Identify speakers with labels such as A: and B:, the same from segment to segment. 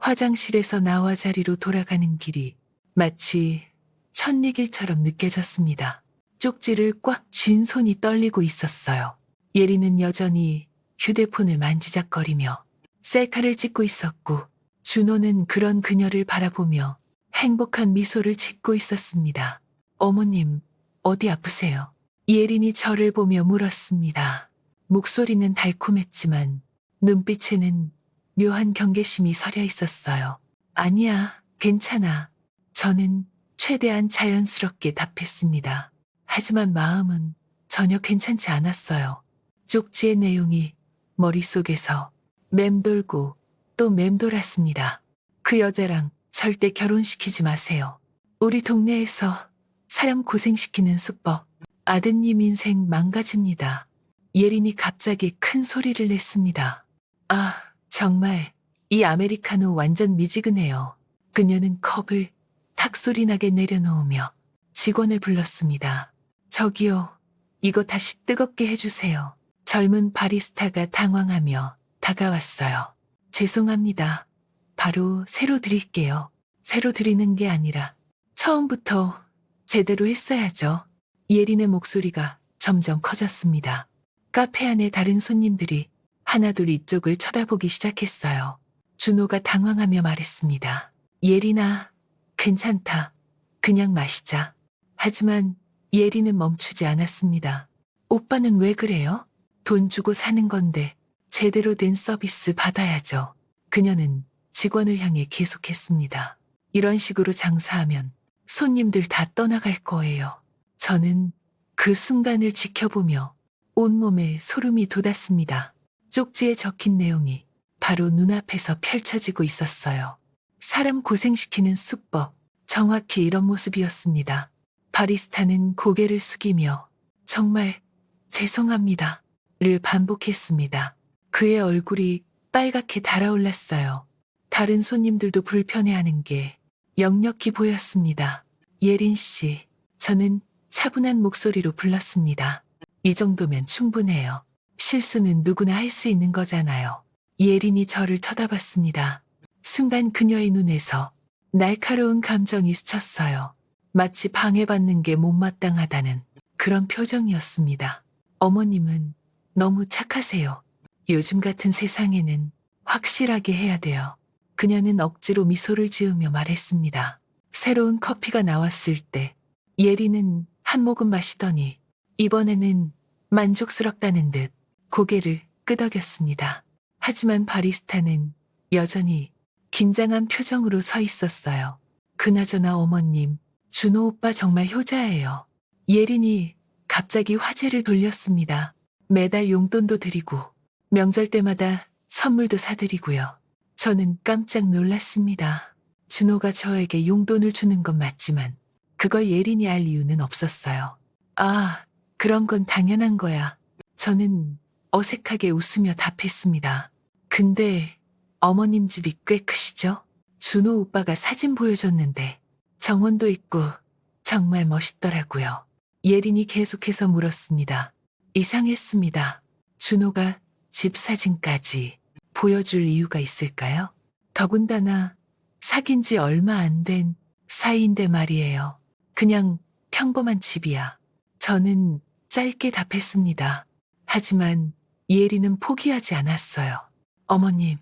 A: 화장실에서 나와 자리로 돌아가는 길이 마치 천리길처럼 느껴졌습니다. 쪽지를 꽉 쥔 손이 떨리고 있었어요. 예리는 여전히 휴대폰을 만지작거리며 셀카를 찍고 있었고, 준호는 그런 그녀를 바라보며 행복한 미소를 짓고 있었습니다. 어머님, 어디 아프세요? 예린이 저를 보며 물었습니다. 목소리는 달콤했지만 눈빛에는 묘한 경계심이 서려 있었어요. 아니야, 괜찮아. 저는 최대한 자연스럽게 답했습니다. 하지만 마음은 전혀 괜찮지 않았어요. 쪽지의 내용이 머릿속에서 맴돌고 또 맴돌았습니다. 그 여자랑 절대 결혼시키지 마세요. 우리 동네에서 사람 고생시키는 수법. 아드님 인생 망가집니다. 예린이 갑자기 큰 소리를 냈습니다. 아, 정말 이 아메리카노 완전 미지근해요. 그녀는 컵을 탁 소리 나게 내려놓으며 직원을 불렀습니다. 저기요, 이거 다시 뜨겁게 해주세요. 젊은 바리스타가 당황하며 다가왔어요. 죄송합니다. 바로 새로 드릴게요. 새로 드리는 게 아니라 처음부터 제대로 했어야죠. 예린의 목소리가 점점 커졌습니다. 카페 안에 다른 손님들이 하나둘 이쪽을 쳐다보기 시작했어요. 준호가 당황하며 말했습니다. 예린아, 괜찮다. 그냥 마시자. 하지만 예린은 멈추지 않았습니다. 오빠는 왜 그래요? 돈 주고 사는 건데 제대로 된 서비스 받아야죠. 그녀는 직원을 향해 계속했습니다. 이런 식으로 장사하면 손님들 다 떠나갈 거예요. 저는 그 순간을 지켜보며 온몸에 소름이 돋았습니다. 쪽지에 적힌 내용이 바로 눈앞에서 펼쳐지고 있었어요. 사람 고생시키는 수법, 정확히 이런 모습이었습니다. 바리스타는 고개를 숙이며 정말 죄송합니다. 를 반복했습니다. 그의 얼굴이 빨갛게 달아올랐어요. 다른 손님들도 불편해하는 게 역력히 보였습니다. 예린 씨, 저는 차분한 목소리로 불렀습니다. 이 정도면 충분해요. 실수는 누구나 할 수 있는 거잖아요. 예린이 저를 쳐다봤습니다. 순간 그녀의 눈에서 날카로운 감정이 스쳤어요. 마치 방해받는 게 못마땅하다는 그런 표정이었습니다. 어머님은 너무 착하세요. 요즘 같은 세상에는 확실하게 해야 돼요. 그녀는 억지로 미소를 지으며 말했습니다. 새로운 커피가 나왔을 때 예린은 한 모금 마시더니 이번에는 만족스럽다는 듯 고개를 끄덕였습니다. 하지만 바리스타는 여전히 긴장한 표정으로 서 있었어요. 그나저나 어머님, 준호 오빠 정말 효자예요. 예린이 갑자기 화제를 돌렸습니다. 매달 용돈도 드리고 명절 때마다 선물도 사드리고요. 저는 깜짝 놀랐습니다. 준호가 저에게 용돈을 주는 건 맞지만 그걸 예린이 알 이유는 없었어요. 아, 그런 건 당연한 거야. 저는 어색하게 웃으며 답했습니다. 근데 어머님 집이 꽤 크시죠? 준호 오빠가 사진 보여줬는데 정원도 있고 정말 멋있더라고요. 예린이 계속해서 물었습니다. 이상했습니다. 준호가 집 사진까지 보여줄 이유가 있을까요? 더군다나 사귄 지 얼마 안 된 사이인데 말이에요. 그냥 평범한 집이야. 저는 짧게 답했습니다. 하지만 예린은 포기하지 않았어요. 어머님,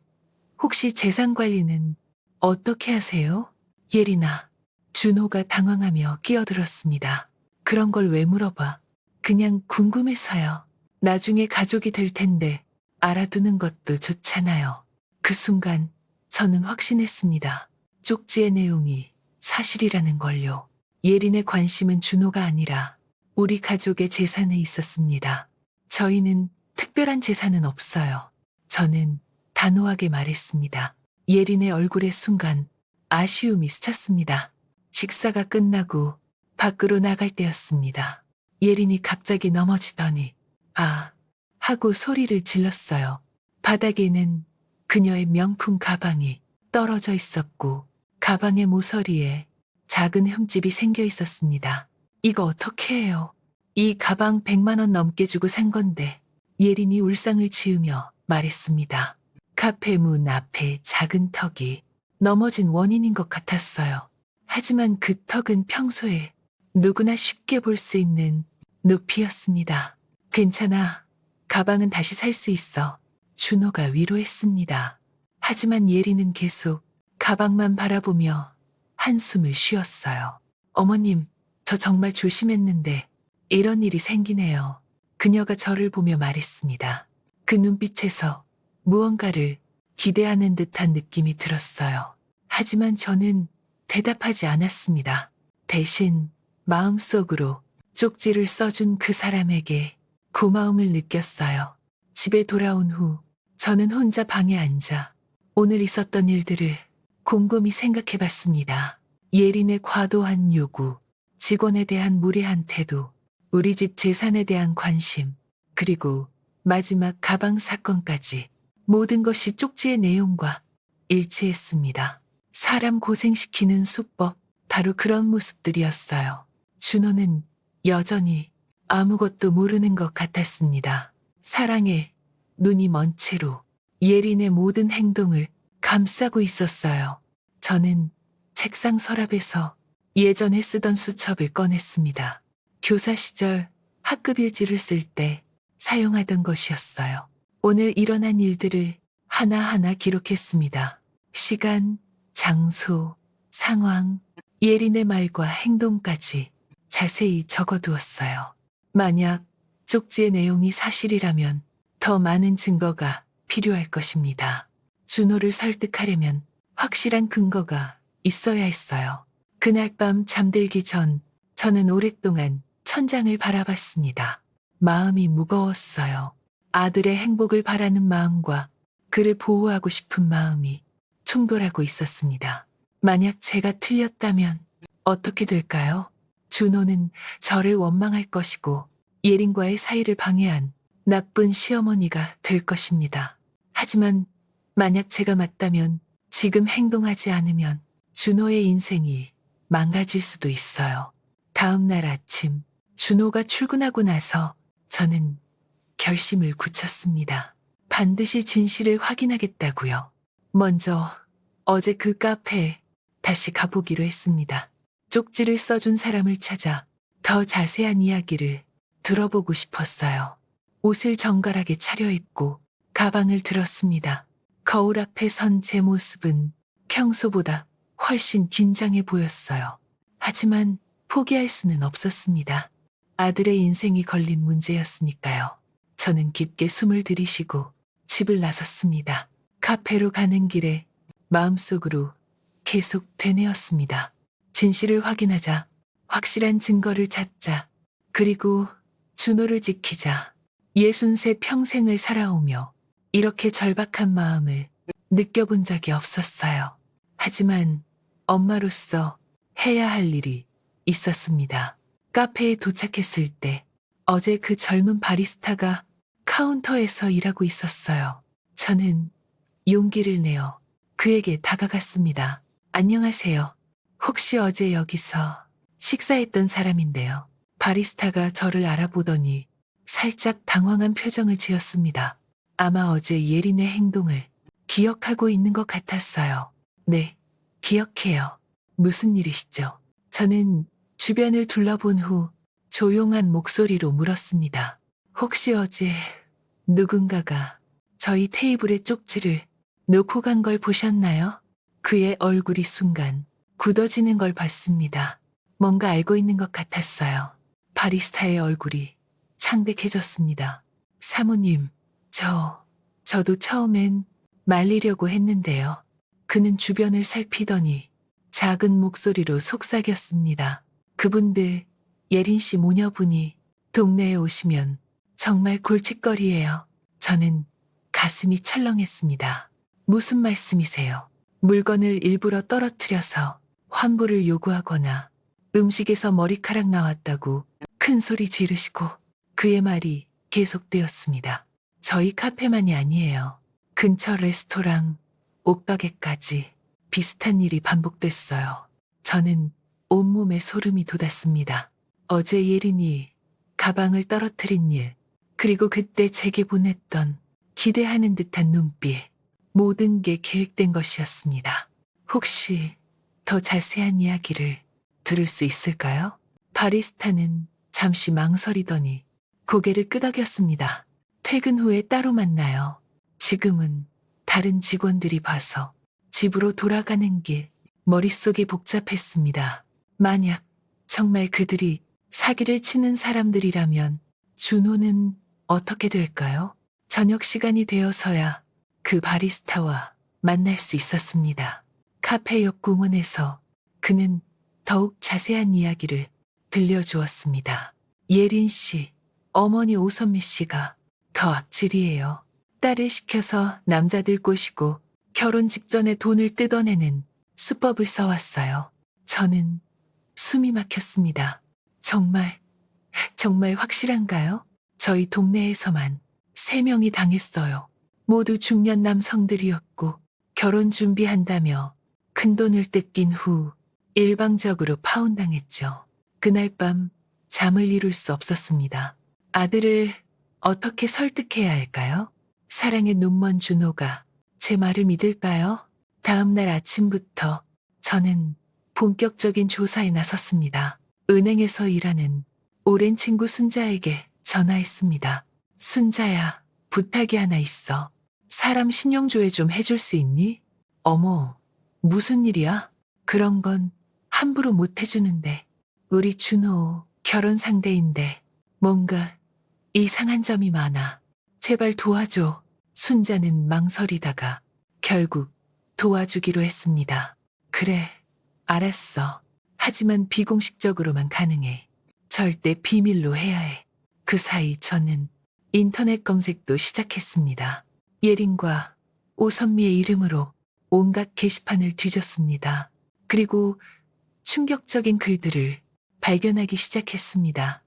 A: 혹시 재산 관리는 어떻게 하세요? 예린아, 준호가 당황하며 끼어들었습니다. 그런 걸 왜 물어봐? 그냥 궁금해서요. 나중에 가족이 될 텐데 알아두는 것도 좋잖아요. 그 순간 저는 확신했습니다. 쪽지의 내용이 사실이라는 걸요. 예린의 관심은 준호가 아니라 우리 가족의 재산에 있었습니다. 저희는 특별한 재산은 없어요. 저는 단호하게 말했습니다. 예린의 얼굴에 순간 아쉬움이 스쳤습니다. 식사가 끝나고 밖으로 나갈 때였습니다. 예린이 갑자기 넘어지더니 아 하고 소리를 질렀어요. 바닥에는 그녀의 명품 가방이 떨어져 있었고 가방의 모서리에 작은 흠집이 생겨 있었습니다. 이거 어떻게 해요? 이 가방 100만 원 넘게 주고 산 건데 예린이 울상을 지으며 말했습니다. 카페 문 앞에 작은 턱이 넘어진 원인인 것 같았어요. 하지만 그 턱은 평소에 누구나 쉽게 볼 수 있는 높이였습니다. 괜찮아. 가방은 다시 살 수 있어. 준호가 위로했습니다. 하지만 예리는 계속 가방만 바라보며 한숨을 쉬었어요. 어머님, 저 정말 조심했는데 이런 일이 생기네요. 그녀가 저를 보며 말했습니다. 그 눈빛에서 무언가를 기대하는 듯한 느낌이 들었어요. 하지만 저는 대답하지 않았습니다. 대신 마음속으로 쪽지를 써준 그 사람에게 고마움을 느꼈어요. 집에 돌아온 후 저는 혼자 방에 앉아 오늘 있었던 일들을 곰곰이 생각해 봤습니다. 예린의 과도한 요구, 직원에 대한 무례한 태도, 우리 집 재산에 대한 관심, 그리고 마지막 가방 사건까지 모든 것이 쪽지의 내용과 일치했습니다. 사람 고생시키는 수법, 바로 그런 모습들이었어요. 준호는 여전히 아무것도 모르는 것 같았습니다. 사랑에 눈이 먼 채로 예린의 모든 행동을 감싸고 있었어요. 저는 책상 서랍에서 예전에 쓰던 수첩을 꺼냈습니다. 교사 시절 학급 일지를 쓸 때 사용하던 것이었어요. 오늘 일어난 일들을 하나하나 기록했습니다. 시간, 장소, 상황, 예린의 말과 행동까지 자세히 적어두었어요. 만약 쪽지의 내용이 사실이라면 더 많은 증거가 필요할 것입니다. 준호를 설득하려면 확실한 근거가 있어야 했어요. 그날 밤 잠들기 전 저는 오랫동안 천장을 바라봤습니다. 마음이 무거웠어요. 아들의 행복을 바라는 마음과 그를 보호하고 싶은 마음이 충돌하고 있었습니다. 만약 제가 틀렸다면 어떻게 될까요? 준호는 저를 원망할 것이고 예린과의 사이를 방해한 나쁜 시어머니가 될 것입니다. 하지만 만약 제가 맞다면 지금 행동하지 않으면 준호의 인생이 망가질 수도 있어요. 다음 날 아침 준호가 출근하고 나서 저는 결심을 굳혔습니다. 반드시 진실을 확인하겠다고요. 먼저 어제 그 카페에 다시 가보기로 했습니다. 쪽지를 써준 사람을 찾아 더 자세한 이야기를 들어보고 싶었어요. 옷을 정갈하게 차려입고 가방을 들었습니다. 거울 앞에 선 제 모습은 평소보다 훨씬 긴장해 보였어요. 하지만 포기할 수는 없었습니다. 아들의 인생이 걸린 문제였으니까요. 저는 깊게 숨을 들이쉬고 집을 나섰습니다. 카페로 가는 길에 마음속으로 계속 되뇌었습니다. 진실을 확인하자, 확실한 증거를 찾자, 그리고 준호를 지키자. 63 평생을 살아오며 이렇게 절박한 마음을 느껴본 적이 없었어요. 하지만 엄마로서 해야 할 일이 있었습니다. 카페에 도착했을 때 어제 그 젊은 바리스타가 카운터에서 일하고 있었어요. 저는 용기를 내어 그에게 다가갔습니다. 안녕하세요. 혹시 어제 여기서 식사했던 사람인데요. 바리스타가 저를 알아보더니 살짝 당황한 표정을 지었습니다. 아마 어제 예린의 행동을 기억하고 있는 것 같았어요. 네, 기억해요. 무슨 일이시죠? 저는 주변을 둘러본 후 조용한 목소리로 물었습니다. 혹시 어제 누군가가 저희 테이블에 쪽지를 놓고 간 걸 보셨나요? 그의 얼굴이 순간 굳어지는 걸 봤습니다. 뭔가 알고 있는 것 같았어요. 바리스타의 얼굴이 창백해졌습니다. 사모님, 저도 처음엔 말리려고 했는데요. 그는 주변을 살피더니 작은 목소리로 속삭였습니다. 그분들, 예린 씨 모녀분이 동네에 오시면 정말 골칫거리예요. 저는 가슴이 철렁했습니다. 무슨 말씀이세요? 물건을 일부러 떨어뜨려서 환불을 요구하거나 음식에서 머리카락 나왔다고 큰 소리 지르시고 그의 말이 계속되었습니다. 저희 카페만이 아니에요. 근처 레스토랑, 옷가게까지 비슷한 일이 반복됐어요. 저는 온몸에 소름이 돋았습니다. 어제 예린이 가방을 떨어뜨린 일, 그리고 그때 제게 보냈던 기대하는 듯한 눈빛, 모든 게 계획된 것이었습니다. 혹시 더 자세한 이야기를 들을 수 있을까요? 바리스타는 잠시 망설이더니 고개를 끄덕였습니다. 퇴근 후에 따로 만나요. 지금은 다른 직원들이 봐서 집으로 돌아가는 길, 머릿속이 복잡했습니다. 만약 정말 그들이 사기를 치는 사람들이라면 준호는 어떻게 될까요? 저녁 시간이 되어서야 그 바리스타와 만날 수 있었습니다. 카페 옆 공원에서 그는 더욱 자세한 이야기를 들려주었습니다. 예린 씨, 어머니 오선미 씨가 더 악질이에요. 딸을 시켜서 남자들 꼬시고 결혼 직전에 돈을 뜯어내는 수법을 써왔어요. 저는 숨이 막혔습니다. 정말 확실한가요? 저희 동네에서만 3명이 당했어요. 모두 중년 남성들이었고 결혼 준비한다며 큰돈을 뜯긴 후 일방적으로 파혼당했죠. 그날 밤 잠을 이룰 수 없었습니다. 아들을 어떻게 설득해야 할까요? 사랑의 눈먼 준호가 제 말을 믿을까요? 다음 날 아침부터 저는 본격적인 조사에 나섰습니다. 은행에서 일하는 오랜 친구 순자에게 전화했습니다. 순자야, 부탁이 하나 있어. 사람 신용조회 좀 해줄 수 있니? 어머, 무슨 일이야? 그런 건 함부로 못 해주는데. 우리 준호 결혼 상대인데 뭔가 이상한 점이 많아. 제발 도와줘. 순자는 망설이다가 결국 도와주기로 했습니다. 그래, 알았어. 하지만 비공식적으로만 가능해. 절대 비밀로 해야 해. 그 사이 저는 인터넷 검색도 시작했습니다. 예린과 오선미의 이름으로 온갖 게시판을 뒤졌습니다. 그리고 충격적인 글들을 발견하기 시작했습니다.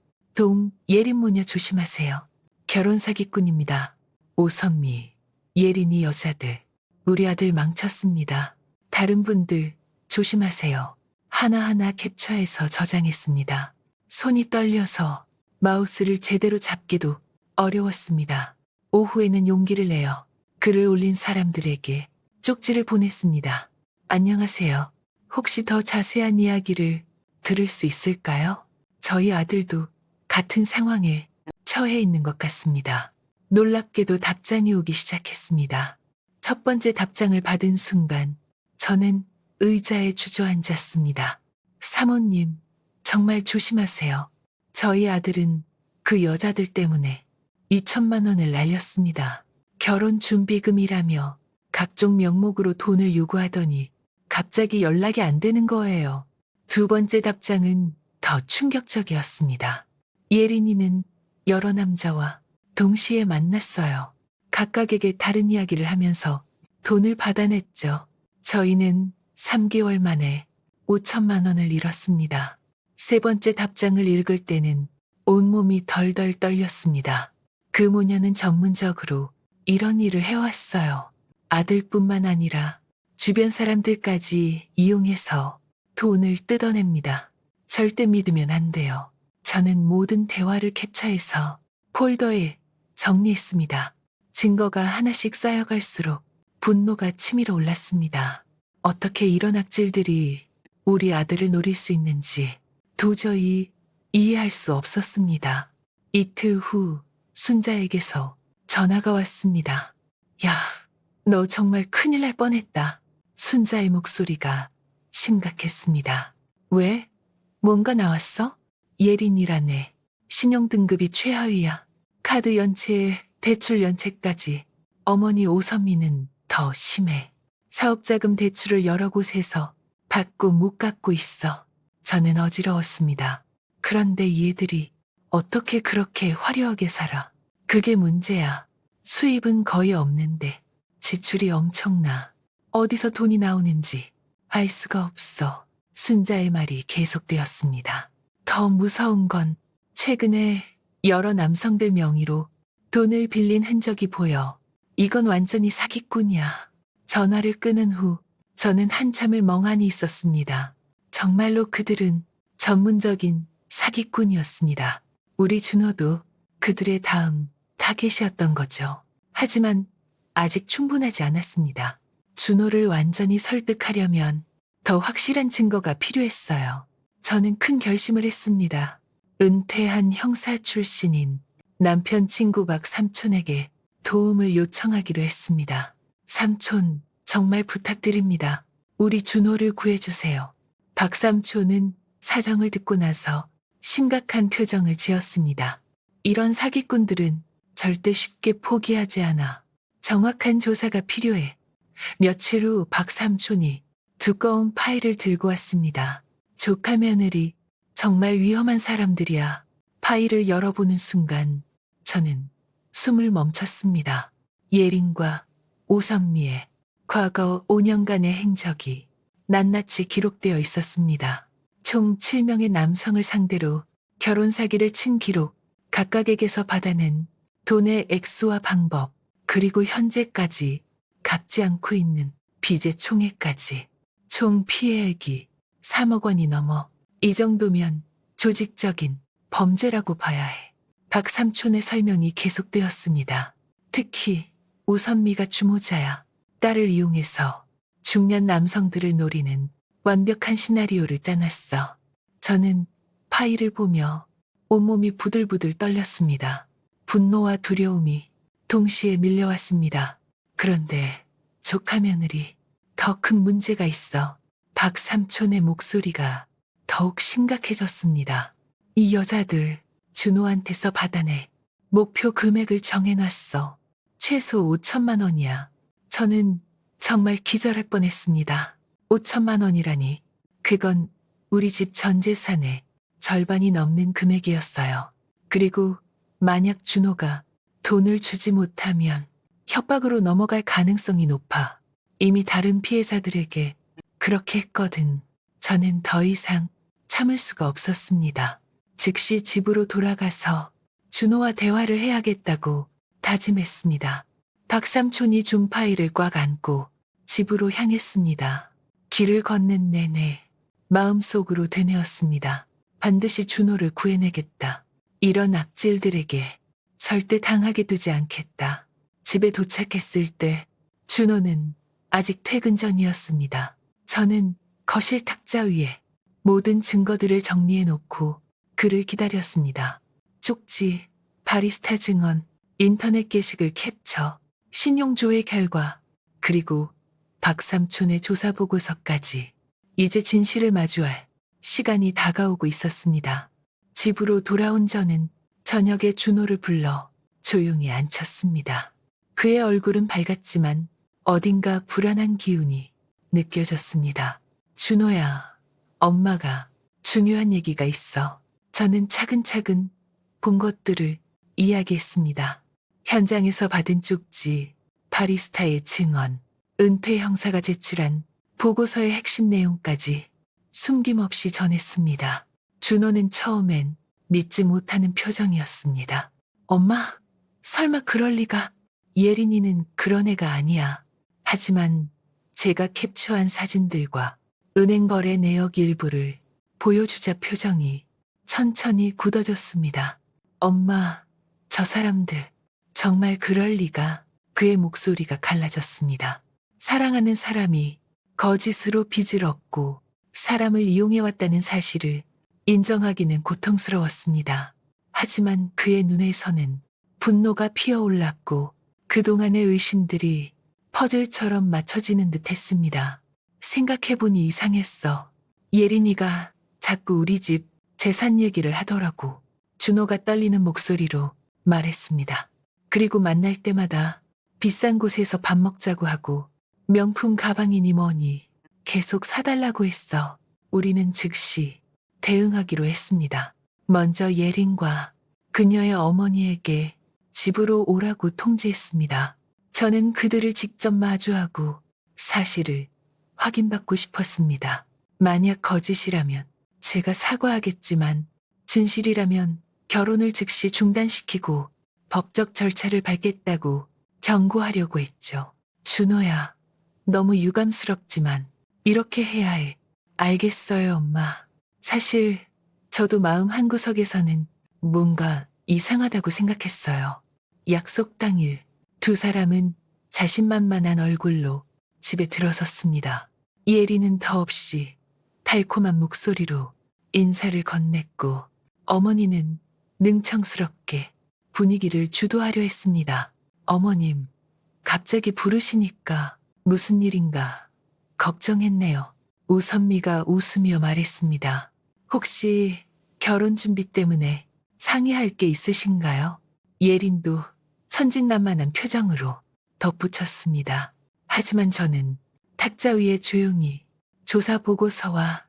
A: 예린 모녀 조심하세요. 결혼 사기꾼입니다. 오선미, 예린이 여자들, 우리 아들 망쳤습니다. 다른 분들 조심하세요. 하나하나 캡처해서 저장했습니다. 손이 떨려서 마우스를 제대로 잡기도 어려웠습니다. 오후에는 용기를 내어 글을 올린 사람들에게 쪽지를 보냈습니다. 안녕하세요. 혹시 더 자세한 이야기를 들을 수 있을까요? 저희 아들도 같은 상황에 처해 있는 것 같습니다. 놀랍게도 답장이 오기 시작했습니다. 첫 번째 답장을 받은 순간 저는 의자에 주저앉았습니다. 사모님, 정말 조심하세요. 저희 아들은 그 여자들 때문에 2천만 원을 날렸습니다. 결혼 준비금이라며 각종 명목으로 돈을 요구하더니 갑자기 연락이 안 되는 거예요. 두 번째 답장은 더 충격적이었습니다. 예린이는 여러 남자와 동시에 만났어요. 각각에게 다른 이야기를 하면서 돈을 받아냈죠. 저희는 3개월 만에 5천만 원을 잃었습니다. 세 번째 답장을 읽을 때는 온몸이 덜덜 떨렸습니다. 그 모녀는 전문적으로 이런 일을 해왔어요. 아들뿐만 아니라 주변 사람들까지 이용해서 돈을 뜯어냅니다. 절대 믿으면 안 돼요. 저는 모든 대화를 캡처해서 폴더에 정리했습니다. 증거가 하나씩 쌓여갈수록 분노가 치밀어 올랐습니다. 어떻게 이런 악질들이 우리 아들을 노릴 수 있는지 도저히 이해할 수 없었습니다. 이틀 후 순자에게서 전화가 왔습니다. 야, 너 정말 큰일 날 뻔했다. 순자의 목소리가 심각했습니다. 왜? 뭔가 나왔어? 예린이라네. 신용등급이 최하위야. 카드 연체에 대출 연체까지. 어머니 오선미는 더 심해. 사업자금 대출을 여러 곳에서 받고 못 갚고 있어. 저는 어지러웠습니다. 그런데 얘들이 어떻게 그렇게 화려하게 살아? 그게 문제야. 수입은 거의 없는데 지출이 엄청나. 어디서 돈이 나오는지 알 수가 없어. 순자의 말이 계속되었습니다. 더 무서운 건 최근에 여러 남성들 명의로 돈을 빌린 흔적이 보여. 이건 완전히 사기꾼이야. 전화를 끊은 후 저는 한참을 멍하니 있었습니다. 정말로 그들은 전문적인 사기꾼이었습니다. 우리 준호도 그들의 다음 타겟이었던 거죠. 하지만 아직 충분하지 않았습니다. 준호를 완전히 설득하려면 더 확실한 증거가 필요했어요. 저는 큰 결심을 했습니다. 은퇴한 형사 출신인 남편 친구 박 삼촌에게 도움을 요청하기로 했습니다. 삼촌, 정말 부탁드립니다. 우리 준호를 구해주세요. 박 삼촌은 사정을 듣고 나서 심각한 표정을 지었습니다. 이런 사기꾼들은 절대 쉽게 포기하지 않아. 정확한 조사가 필요해. 며칠 후 박 삼촌이 두꺼운 파일을 들고 왔습니다. 조카 며느리, 정말 위험한 사람들이야. 파일을 열어보는 순간 저는 숨을 멈췄습니다. 예린과 오선미의 과거 5년간의 행적이 낱낱이 기록되어 있었습니다. 총 7명의 남성을 상대로 결혼 사기를 친 기록, 각각에게서 받아낸 돈의 액수와 방법, 그리고 현재까지 갚지 않고 있는 빚의 총액까지 총 피해액이 3억 원이 넘어 이 정도면 조직적인 범죄라고 봐야 해. 박 삼촌의 설명이 계속되었습니다. 특히 오선미가 주모자야. 딸을 이용해서 중년 남성들을 노리는 완벽한 시나리오를 짜놨어. 저는 파일을 보며 온몸이 부들부들 떨렸습니다. 분노와 두려움이 동시에 밀려왔습니다. 그런데 조카 며느리, 더 큰 문제가 있어. 박 삼촌의 목소리가 더욱 심각해졌습니다. 이 여자들 준호한테서 받아내. 목표 금액을 정해놨어. 최소 5천만 원이야. 저는 정말 기절할 뻔했습니다. 5천만 원이라니. 그건 우리 집 전 재산의 절반이 넘는 금액이었어요. 그리고 만약 준호가 돈을 주지 못하면 협박으로 넘어갈 가능성이 높아. 이미 다른 피해자들에게 그렇게 했거든. 저는 더 이상 참을 수가 없었습니다. 즉시 집으로 돌아가서 준호와 대화를 해야겠다고 다짐했습니다. 박 삼촌이 준 파일을 꽉 안고 집으로 향했습니다. 길을 걷는 내내 마음속으로 되뇌었습니다. 반드시 준호를 구해내겠다. 이런 악질들에게 절대 당하게 두지 않겠다. 집에 도착했을 때 준호는 아직 퇴근 전이었습니다. 저는 거실 탁자 위에 모든 증거들을 정리해 놓고 그를 기다렸습니다. 쪽지, 바리스타 증언, 인터넷 게시글 캡처, 신용조회 결과, 그리고 박 삼촌의 조사 보고서까지. 이제 진실을 마주할 시간이 다가오고 있었습니다. 집으로 돌아온 저는 저녁에 준호를 불러 조용히 앉혔습니다. 그의 얼굴은 밝았지만 어딘가 불안한 기운이 느껴졌습니다. 준호야, 엄마가 중요한 얘기가 있어. 저는 차근차근 본 것들을 이야기했습니다. 현장에서 받은 쪽지, 바리스타의 증언, 은퇴 형사가 제출한 보고서의 핵심 내용까지 숨김없이 전했습니다. 준호는 처음엔 믿지 못하는 표정이었습니다. 엄마, 설마 그럴 리가. 예린이는 그런 애가 아니야. 하지만 제가 캡처한 사진들과 은행 거래 내역 일부를 보여주자 표정이 천천히 굳어졌습니다. 엄마, 저 사람들 정말 그럴 리가. 그의 목소리가 갈라졌습니다. 사랑하는 사람이 거짓으로 빚을 얻고 사람을 이용해왔다는 사실을 인정하기는 고통스러웠습니다. 하지만 그의 눈에서는 분노가 피어올랐고 그동안의 의심들이 퍼즐처럼 맞춰지는 듯 했습니다. 생각해보니 이상했어. 예린이가 자꾸 우리 집 재산 얘기를 하더라고. 준호가 떨리는 목소리로 말했습니다. 그리고 만날 때마다 비싼 곳에서 밥 먹자고 하고 명품 가방이니 뭐니 계속 사달라고 했어. 우리는 즉시 대응하기로 했습니다. 먼저 예린과 그녀의 어머니에게 집으로 오라고 통지했습니다. 저는 그들을 직접 마주하고 사실을 확인받고 싶었습니다. 만약 거짓이라면 제가 사과하겠지만 진실이라면 결혼을 즉시 중단시키고 법적 절차를 밟겠다고 경고하려고 했죠. 준호야, 너무 유감스럽지만 이렇게 해야 해. 알겠어요, 엄마. 사실 저도 마음 한구석에서는 뭔가 이상하다고 생각했어요. 약속 당일 두 사람은 자신만만한 얼굴로 옆집에 들어섰습니다. 예리는 더없이 달콤한 목소리로 인사를 건넸고 어머니는 능청스럽게 분위기를 주도하려 했습니다. 어머님, 갑자기 부르시니까 무슨 일인가 걱정했네요. 우선미가 웃으며 말했습니다. 혹시 결혼 준비 때문에 상의할 게 있으신가요? 예린도 천진난만한 표정으로 덧붙였습니다. 하지만 저는 탁자 위에 조용히 조사 보고서와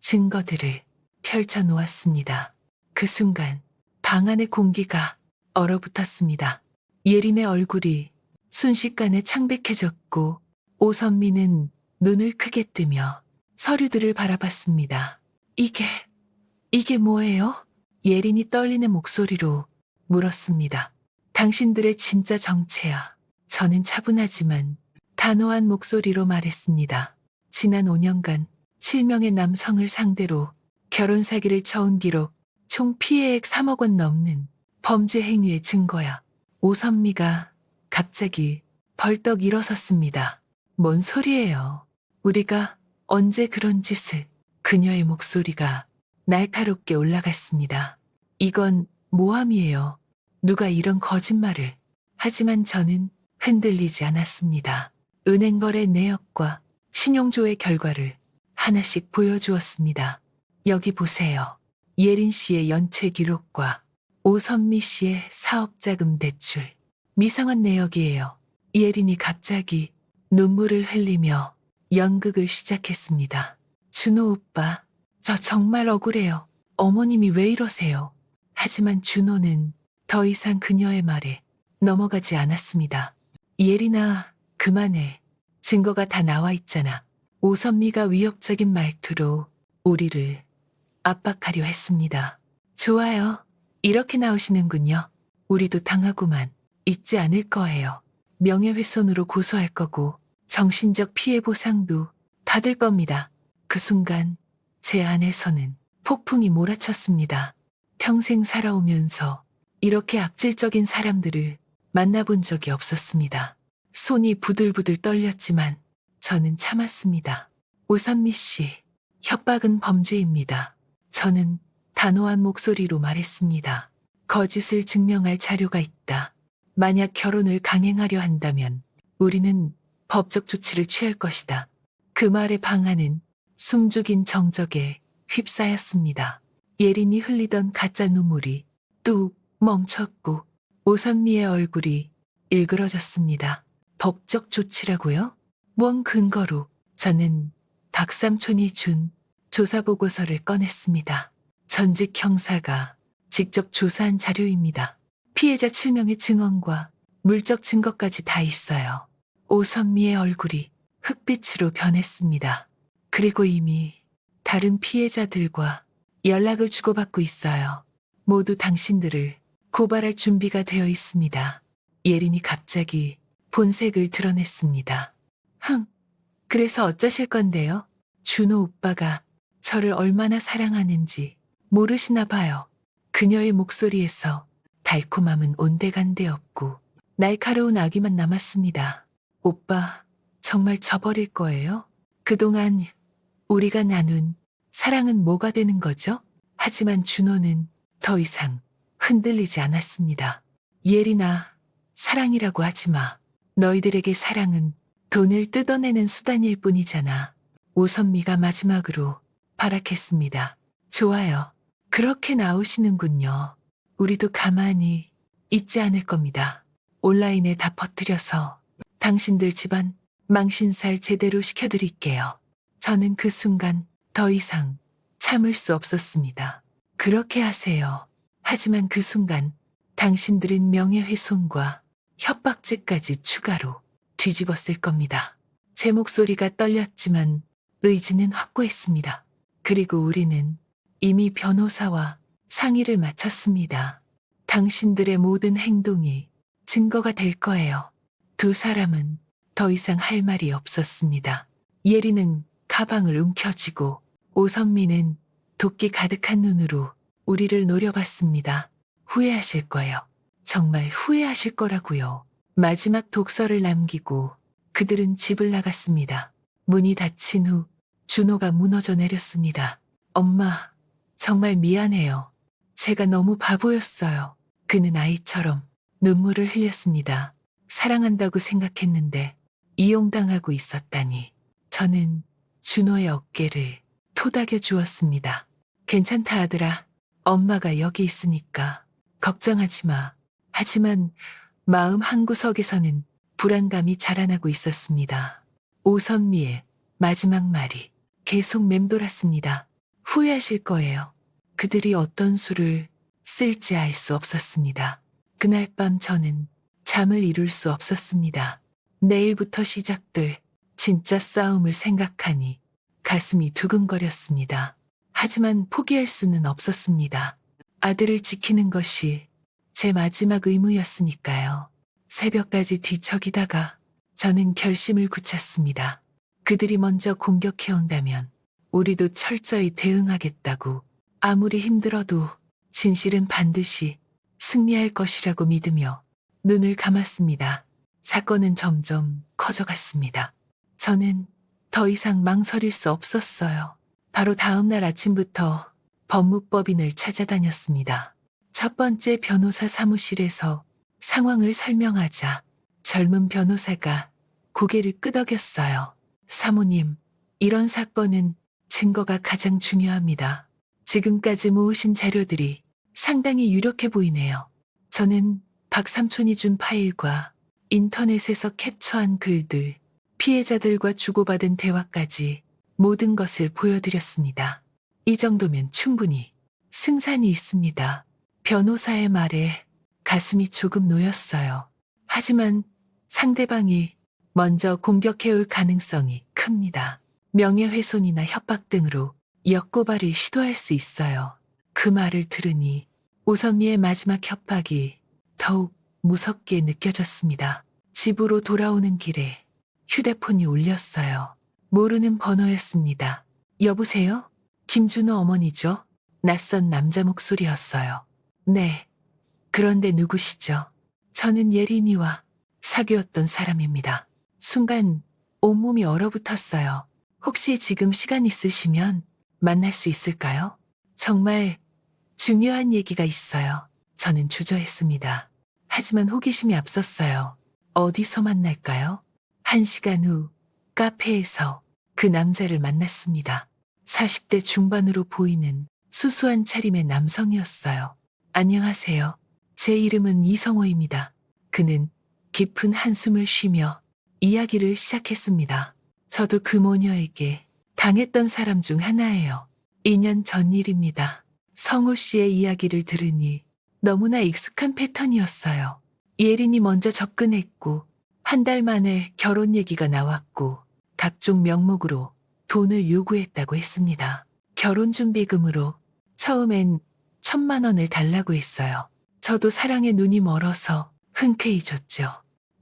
A: 증거들을 펼쳐 놓았습니다. 그 순간 방 안의 공기가 얼어붙었습니다. 예린의 얼굴이 순식간에 창백해졌고 오선미는 눈을 크게 뜨며 서류들을 바라봤습니다. 이게 뭐예요? 예린이 떨리는 목소리로 물었습니다. 당신들의 진짜 정체야. 저는 차분하지만 단호한 목소리로 말했습니다. 지난 5년간 7명의 남성을 상대로 결혼 사기를 쳐온 기록, 총 피해액 3억 원 넘는 범죄 행위의 증거야. 오선미가 갑자기 벌떡 일어섰습니다. 뭔 소리예요? 우리가 언제 그런 짓을? 그녀의 목소리가 날카롭게 올라갔습니다. 이건 모함이에요. 누가 이런 거짓말을. 하지만 저는 흔들리지 않았습니다. 은행 거래 내역과 신용조회 결과를 하나씩 보여주었습니다. 여기 보세요. 예린 씨의 연체 기록과 오선미 씨의 사업자금 대출. 미상한 내역이에요. 예린이 갑자기 눈물을 흘리며 연극을 시작했습니다. 준호 오빠, 저 정말 억울해요. 어머님이 왜 이러세요? 하지만 준호는 더 이상 그녀의 말에 넘어가지 않았습니다. 예린아, 그만해. 증거가 다 나와 있잖아. 오선미가 위협적인 말투로 우리를 압박하려 했습니다. 좋아요. 이렇게 나오시는군요. 우리도 당하고만 있지 않을 거예요. 명예훼손으로 고소할 거고 정신적 피해 보상도 받을 겁니다. 그 순간 제 안에서는 폭풍이 몰아쳤습니다. 평생 살아오면서 이렇게 악질적인 사람들을 만나본 적이 없었습니다. 손이 부들부들 떨렸지만 저는 참았습니다. 오선미 씨, 협박은 범죄입니다. 저는 단호한 목소리로 말했습니다. 거짓을 증명할 자료가 있다. 만약 결혼을 강행하려 한다면 우리는 법적 조치를 취할 것이다. 그 말의 방안은 숨죽인 정적에 휩싸였습니다. 예린이 흘리던 가짜 눈물이 뚝 멈췄고 오선미의 얼굴이 일그러졌습니다. 법적 조치라고요? 뭔 근거로? 저는 박삼촌이 준 조사 보고서를 꺼냈습니다. 전직 형사가 직접 조사한 자료입니다. 피해자 7명의 증언과 물적 증거까지 다 있어요. 오선미의 얼굴이 흑빛으로 변했습니다. 그리고 이미 다른 피해자들과 연락을 주고받고 있어요. 모두 당신들을 고발할 준비가 되어 있습니다. 예린이 갑자기 본색을 드러냈습니다. 그래서 어쩌실 건데요? 준호 오빠가 저를 얼마나 사랑하는지 모르시나 봐요. 그녀의 목소리에서 달콤함은 온데간데 없고 날카로운 악의만 남았습니다. 오빠, 정말 저버릴 거예요? 그동안 우리가 나눈 사랑은 뭐가 되는 거죠? 하지만 준호는 더 이상 흔들리지 않았습니다. 예린아, 사랑이라고 하지 마. 너희들에게 사랑은 돈을 뜯어내는 수단일 뿐이잖아. 오선미가 마지막으로 발악했습니다. 좋아요. 그렇게 나오시는군요. 우리도 가만히 있지 않을 겁니다. 온라인에 다 퍼뜨려서 당신들 집안 망신살 제대로 시켜드릴게요. 저는 그 순간 더 이상 참을 수 없었습니다. 그렇게 하세요. 하지만 그 순간 당신들은 명예훼손과 협박죄까지 추가로 뒤집었을 겁니다. 제 목소리가 떨렸지만 의지는 확고했습니다. 그리고 우리는 이미 변호사와 상의를 마쳤습니다. 당신들의 모든 행동이 증거가 될 거예요. 두 사람은 더 이상 할 말이 없었습니다. 예리는 가방을 움켜쥐고 오선미는 도끼 가득한 눈으로 우리를 노려봤습니다. 후회하실 거예요. 정말 후회하실 거라고요. 마지막 독서를 남기고 그들은 집을 나갔습니다. 문이 닫힌 후 준호가 무너져 내렸습니다. 엄마, 정말 미안해요. 제가 너무 바보였어요. 그는 아이처럼 눈물을 흘렸습니다. 사랑한다고 생각했는데 이용당하고 있었다니. 저는 준호의 어깨를 토닥여 주었습니다. 괜찮다 아들아. 엄마가 여기 있으니까 걱정하지 마. 하지만 마음 한구석에서는 불안감이 자라나고 있었습니다. 오선미의 마지막 말이 계속 맴돌았습니다. 후회하실 거예요. 그들이 어떤 수를 쓸지 알 수 없었습니다. 그날 밤 저는 잠을 이룰 수 없었습니다. 내일부터 시작될 진짜 싸움을 생각하니 가슴이 두근거렸습니다. 하지만 포기할 수는 없었습니다. 아들을 지키는 것이 제 마지막 의무였으니까요. 새벽까지 뒤척이다가 저는 결심을 굳혔습니다. 그들이 먼저 공격해온다면 우리도 철저히 대응하겠다고. 아무리 힘들어도 진실은 반드시 승리할 것이라고 믿으며 눈을 감았습니다. 사건은 점점 커져갔습니다. 저는 더 이상 망설일 수 없었어요. 바로 다음 날 아침부터 법무법인을 찾아다녔습니다. 첫 번째 변호사 사무실에서 상황을 설명하자 젊은 변호사가 고개를 끄덕였어요. 사모님, 이런 사건은 증거가 가장 중요합니다. 지금까지 모으신 자료들이 상당히 유력해 보이네요. 저는 박 삼촌이 준 파일과 인터넷에서 캡처한 글들, 피해자들과 주고받은 대화까지 모든 것을 보여드렸습니다. 이 정도면 충분히 승산이 있습니다. 변호사의 말에 가슴이 조금 놓였어요. 하지만 상대방이 먼저 공격해올 가능성이 큽니다. 명예훼손이나 협박 등으로 역고발을 시도할 수 있어요. 그 말을 들으니 오선미의 마지막 협박이 더욱 무섭게 느껴졌습니다. 집으로 돌아오는 길에 휴대폰이 울렸어요. 모르는 번호였습니다. 여보세요? 김준호 어머니죠? 낯선 남자 목소리였어요. 네. 그런데 누구시죠? 저는 예린이와 사귀었던 사람입니다. 순간 온몸이 얼어붙었어요. 혹시 지금 시간 있으시면 만날 수 있을까요? 정말 중요한 얘기가 있어요. 저는 주저했습니다. 하지만 호기심이 앞섰어요. 어디서 만날까요? 1시간 후 카페에서 그 남자를 만났습니다. 40대 중반으로 보이는 수수한 차림의 남성이었어요. 안녕하세요. 제 이름은 이성호입니다. 그는 깊은 한숨을 쉬며 이야기를 시작했습니다. 저도 그 모녀에게 당했던 사람 중 하나예요. 2년 전 일입니다. 성호 씨의 이야기를 들으니 너무나 익숙한 패턴이었어요. 예린이 먼저 접근했고 1달 만에 결혼 얘기가 나왔고 각종 명목으로 돈을 요구했다고 했습니다. 결혼 준비금으로 처음엔 1,000만 원을 달라고 했어요. 저도 사랑에 눈이 멀어서 흔쾌히 줬죠.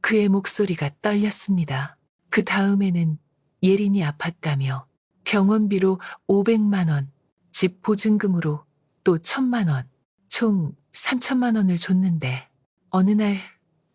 A: 그의 목소리가 떨렸습니다. 그 다음에는 예린이 아팠다며 병원비로 500만 원, 집 보증금으로 또 1,000만 원, 총 3,000만 원을 줬는데 어느 날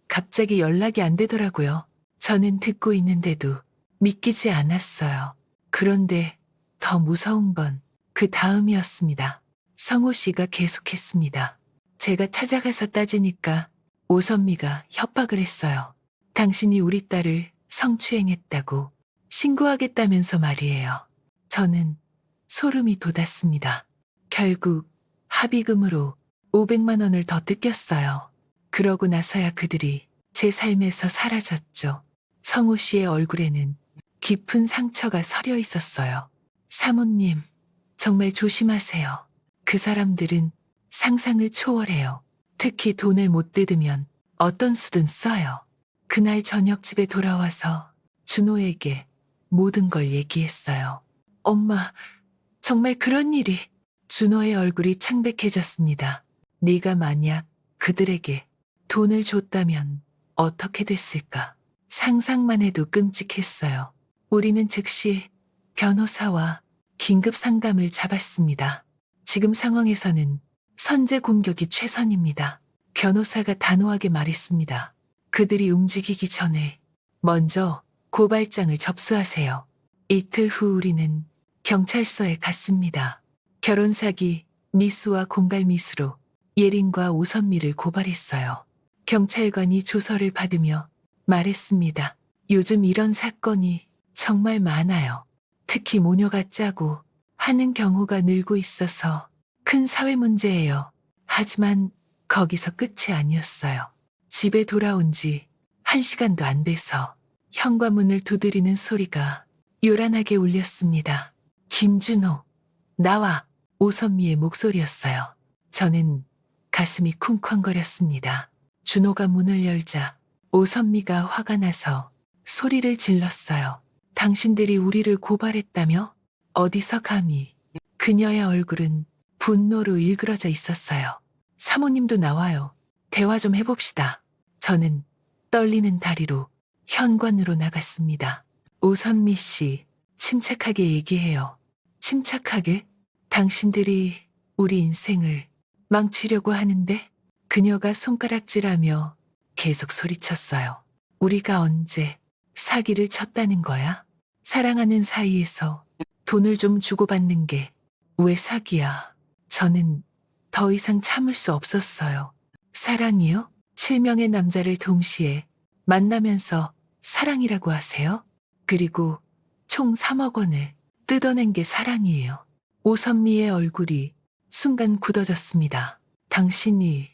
A: 갑자기 연락이 안 되더라고요. 저는 듣고 있는데도 믿기지 않았어요. 그런데 더 무서운 건 그 다음이었습니다. 성호 씨가 계속했습니다. 제가 찾아가서 따지니까 오선미가 협박을 했어요. 당신이 우리 딸을 성추행했다고 신고하겠다면서 말이에요. 저는 소름이 돋았습니다. 결국 합의금으로 500만 원을 더 뜯겼어요. 그러고 나서야 그들이 제 삶에서 사라졌죠. 성호 씨의 얼굴에는 깊은 상처가 서려 있었어요. 사모님, 정말 조심하세요. 그 사람들은 상상을 초월해요. 특히 돈을 못 뜯으면 어떤 수든 써요. 그날 저녁 집에 돌아와서 준호에게 모든 걸 얘기했어요. 엄마, 정말 그런 일이. 준호의 얼굴이 창백해졌습니다. 네가 만약 그들에게 돈을 줬다면 어떻게 됐을까? 상상만 해도 끔찍했어요. 우리는 즉시 변호사와 긴급 상담을 잡았습니다. 지금 상황에서는 선제 공격이 최선입니다. 변호사가 단호하게 말했습니다. 그들이 움직이기 전에 먼저 고발장을 접수하세요. 이틀 후 우리는 경찰서에 갔습니다. 결혼 사기, 미수와 공갈 미수로 예린과 오선미를 고발했어요. 경찰관이 조서를 받으며 말했습니다. 요즘 이런 사건이 정말 많아요. 특히 모녀가 짜고 하는 경우가 늘고 있어서 큰 사회 문제예요. 하지만 거기서 끝이 아니었어요. 집에 돌아온 지 1시간도 안 돼서 현관문을 두드리는 소리가 요란하게 울렸습니다. 김준호, 나와. 오선미의 목소리였어요. 저는 가슴이 쿵쾅거렸습니다. 준호가 문을 열자 오선미가 화가 나서 소리를 질렀어요. 당신들이 우리를 고발했다며? 어디서 감히? 그녀의 얼굴은 분노로 일그러져 있었어요. 사모님도 나와요. 대화 좀 해봅시다. 저는 떨리는 다리로 현관으로 나갔습니다. 오선미 씨, 침착하게 얘기해요. 침착하게? 당신들이 우리 인생을 망치려고 하는데? 그녀가 손가락질하며 계속 소리쳤어요. 우리가 언제 사기를 쳤다는 거야? 사랑하는 사이에서 돈을 좀 주고받는 게 왜 사기야? 저는 더 이상 참을 수 없었어요. 사랑이요? 7명의 남자를 동시에 만나면서 사랑이라고 하세요? 그리고 총 3억 원을 뜯어낸 게 사랑이에요. 오선미의 얼굴이 순간 굳어졌습니다. 당신이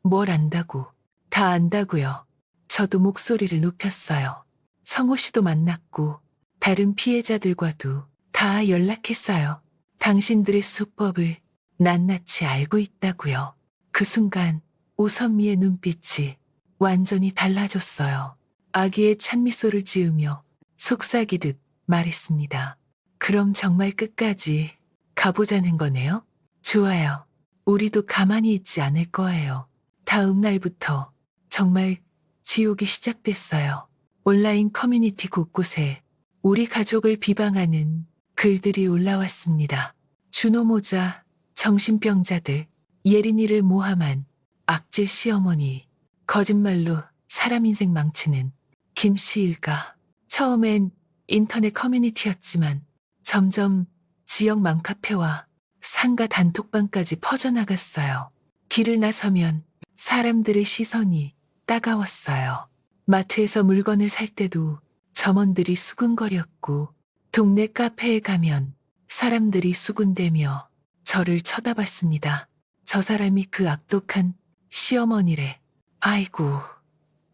A: 뭘 안다고? 다 안다고요. 저도 목소리를 높였어요. 성호 씨도 만났고 다른 피해자들과도 다 연락했어요. 당신들의 수법을 낱낱이 알고 있다고요. 그 순간 오선미의 눈빛이 완전히 달라졌어요. 아기의 찬미소를 지으며 속삭이듯 말했습니다. 그럼 정말 끝까지 가보자는 거네요? 좋아요. 우리도 가만히 있지 않을 거예요. 다음 날부터 정말 지옥이 시작됐어요. 온라인 커뮤니티 곳곳에 우리 가족을 비방하는 글들이 올라왔습니다. 준호 모자, 정신병자들, 예린이를 모함한 악질 시어머니, 거짓말로 사람 인생 망치는 김씨 일가. 처음엔 인터넷 커뮤니티였지만 점점 지역 맘카페와 상가 단톡방까지 퍼져나갔어요. 길을 나서면 사람들의 시선이 따가웠어요. 마트에서 물건을 살 때도 점원들이 수군거렸고 동네 카페에 가면 사람들이 수군대며 저를 쳐다봤습니다. 저 사람이 그 악독한 시어머니래. 아이고,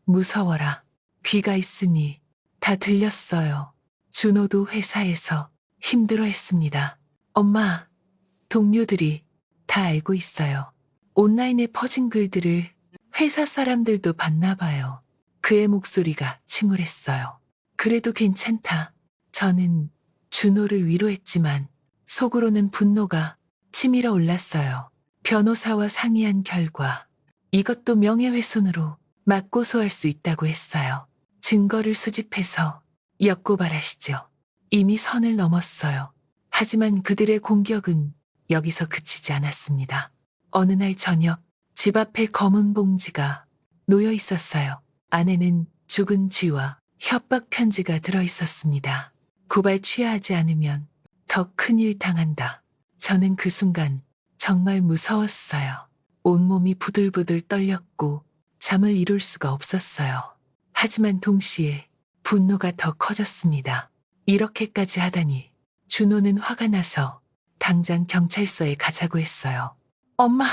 A: 무서워라. 귀가 있으니 다 들렸어요. 준호도 회사에서 힘들어했습니다. 엄마, 동료들이 다 알고 있어요. 온라인에 퍼진 글들을 회사 사람들도 봤나 봐요. 그의 목소리가 침울했어요. 그래도 괜찮다. 저는 준호를 위로했지만 속으로는 분노가 치밀어 올랐어요. 변호사와 상의한 결과 이것도 명예훼손으로 맞고소할 수 있다고 했어요. 증거를 수집해서 역고발하시죠. 이미 선을 넘었어요. 하지만 그들의 공격은 여기서 그치지 않았습니다. 어느 날 저녁 집 앞에 검은 봉지가 놓여 있었어요. 안에는 죽은 쥐와 협박 편지가 들어 있었습니다. 고발 취하지 않으면 더 큰일 당한다. 저는 그 순간 정말 무서웠어요. 온몸이 부들부들 떨렸고 잠을 이룰 수가 없었어요. 하지만 동시에 분노가 더 커졌습니다. 이렇게까지 하다니. 준호는 화가 나서 당장 경찰서에 가자고 했어요. 엄마,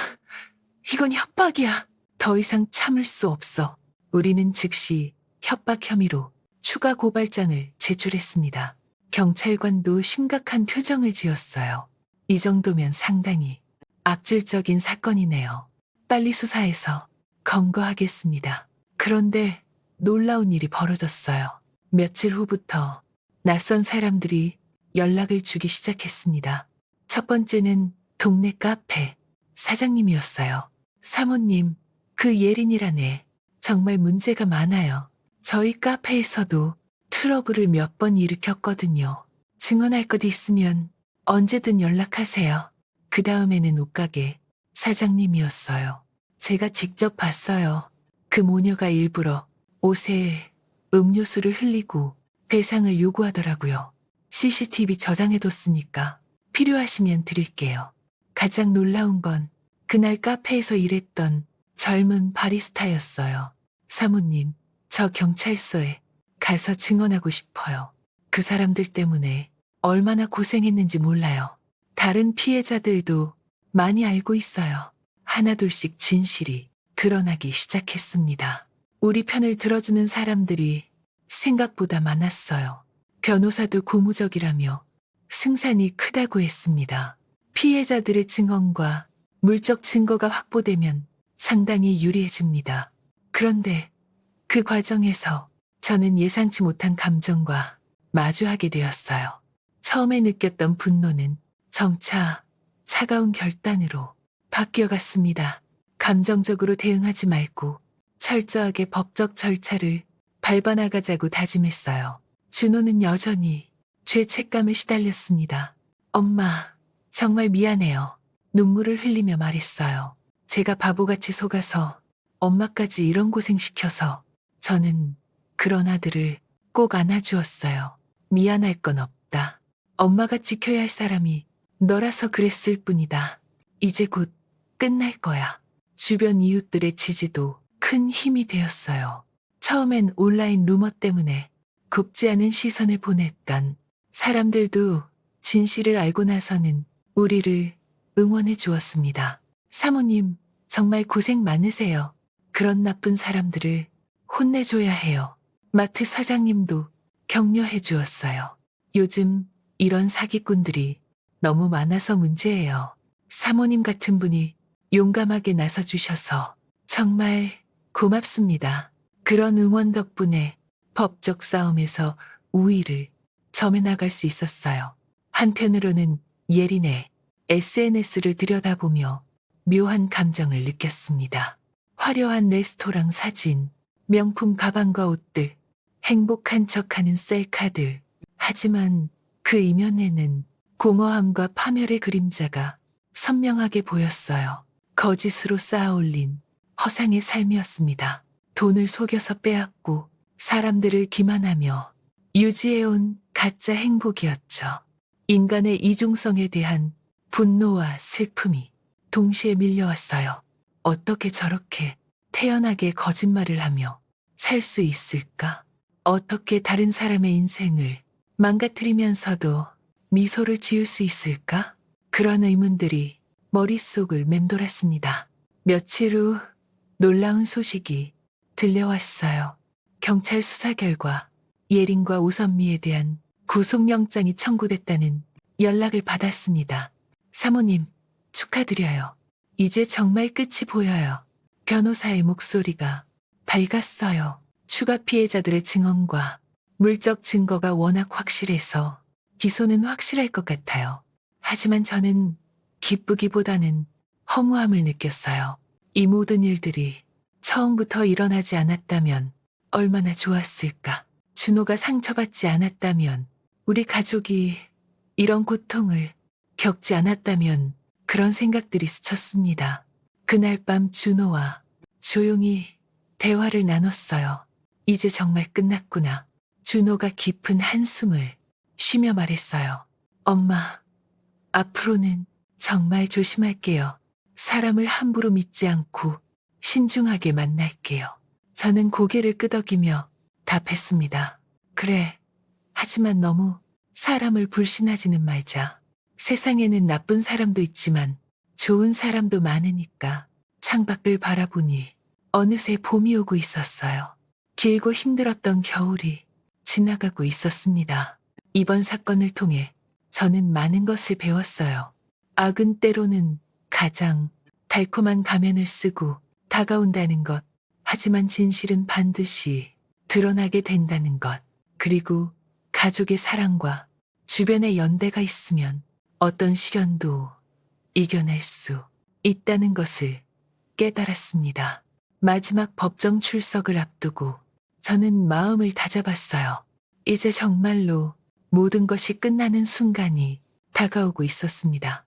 A: 이건 협박이야. 더 이상 참을 수 없어. 우리는 즉시 협박 혐의로 추가 고발장을 제출했습니다. 경찰관도 심각한 표정을 지었어요. 이 정도면 상당히 악질적인 사건이네요. 빨리 수사해서 검거하겠습니다. 그런데 놀라운 일이 벌어졌어요. 며칠 후부터 낯선 사람들이 연락을 주기 시작했습니다. 첫 번째는 동네 카페 사장님이었어요. 사모님, 그 예린이라네. 정말 문제가 많아요. 저희 카페에서도 트러블을 몇 번 일으켰거든요. 증언할 것 있으면 언제든 연락하세요. 그 다음에는 옷가게 사장님이었어요. 제가 직접 봤어요. 그 모녀가 일부러 옷에 음료수를 흘리고 배상을 요구하더라고요. CCTV 저장해뒀으니까 필요하시면 드릴게요. 가장 놀라운 건 그날 카페에서 일했던 젊은 바리스타였어요. 사모님, 저 경찰서에 가서 증언하고 싶어요. 그 사람들 때문에 얼마나 고생했는지 몰라요. 다른 피해자들도 많이 알고 있어요. 하나둘씩 진실이 드러나기 시작했습니다. 우리 편을 들어주는 사람들이 생각보다 많았어요. 변호사도 고무적이라며 승산이 크다고 했습니다. 피해자들의 증언과 물적 증거가 확보되면 상당히 유리해집니다. 그런데 그 과정에서 저는 예상치 못한 감정과 마주하게 되었어요. 처음에 느꼈던 분노는 점차 차가운 결단으로 바뀌어갔습니다. 감정적으로 대응하지 말고 철저하게 법적 절차를 밟아나가자고 다짐했어요. 준호는 여전히 죄책감에 시달렸습니다. 엄마, 정말 미안해요. 눈물을 흘리며 말했어요. 제가 바보같이 속아서 엄마까지 이런 고생시켜서 저는 그런 아들을 꼭 안아주었어요. 미안할 건 없다. 엄마가 지켜야 할 사람이 너라서 그랬을 뿐이다. 이제 곧 끝날 거야. 주변 이웃들의 지지도 큰 힘이 되었어요. 처음엔 온라인 루머 때문에 곱지 않은 시선을 보냈던 사람들도 진실을 알고 나서는 우리를 응원해 주었습니다. 사모님, 정말 고생 많으세요. 그런 나쁜 사람들을 혼내줘야 해요. 마트 사장님도 격려해 주었어요. 요즘 이런 사기꾼들이 너무 많아서 문제예요. 사모님 같은 분이 용감하게 나서주셔서 정말 고맙습니다. 그런 응원 덕분에 법적 싸움에서 우위를 점해나갈 수 있었어요. 한편으로는 예린의 SNS를 들여다보며 묘한 감정을 느꼈습니다. 화려한 레스토랑 사진, 명품 가방과 옷들, 행복한 척하는 셀카들. 하지만 그 이면에는 공허함과 파멸의 그림자가 선명하게 보였어요. 거짓으로 쌓아올린 허상의 삶이었습니다. 돈을 속여서 빼앗고 사람들을 기만하며 유지해온 가짜 행복이었죠. 인간의 이중성에 대한 분노와 슬픔이 동시에 밀려왔어요. 어떻게 저렇게 태연하게 거짓말을 하며 살 수 있을까? 어떻게 다른 사람의 인생을 망가뜨리면서도 미소를 지을 수 있을까? 그런 의문들이 머릿속을 맴돌았습니다. 며칠 후 놀라운 소식이 들려왔어요. 경찰 수사 결과 예린과 오선미에 대한 구속영장이 청구됐다는 연락을 받았습니다. 사모님, 축하드려요. 이제 정말 끝이 보여요. 변호사의 목소리가 밝았어요. 추가 피해자들의 증언과 물적 증거가 워낙 확실해서 기소는 확실할 것 같아요. 하지만 저는 기쁘기보다는 허무함을 느꼈어요. 이 모든 일들이 처음부터 일어나지 않았다면 얼마나 좋았을까. 준호가 상처받지 않았다면, 우리 가족이 이런 고통을 겪지 않았다면 그런 생각들이 스쳤습니다. 그날 밤 준호와 조용히 대화를 나눴어요. 이제 정말 끝났구나. 준호가 깊은 한숨을 쉬며 말했어요. 엄마, 앞으로는 정말 조심할게요. 사람을 함부로 믿지 않고 신중하게 만날게요. 저는 고개를 끄덕이며 답했습니다. 그래. 하지만 너무 사람을 불신하지는 말자. 세상에는 나쁜 사람도 있지만 좋은 사람도 많으니까. 창밖을 바라보니 어느새 봄이 오고 있었어요. 길고 힘들었던 겨울이 지나가고 있었습니다. 이번 사건을 통해 저는 많은 것을 배웠어요. 악은 때로는 가장 달콤한 가면을 쓰고 다가온다는 것. 하지만 진실은 반드시 드러나게 된다는 것. 그리고 가족의 사랑과 주변의 연대가 있으면 어떤 시련도 이겨낼 수 있다는 것을 깨달았습니다. 마지막 법정 출석을 앞두고 저는 마음을 다잡았어요. 이제 정말로 모든 것이 끝나는 순간이 다가오고 있었습니다.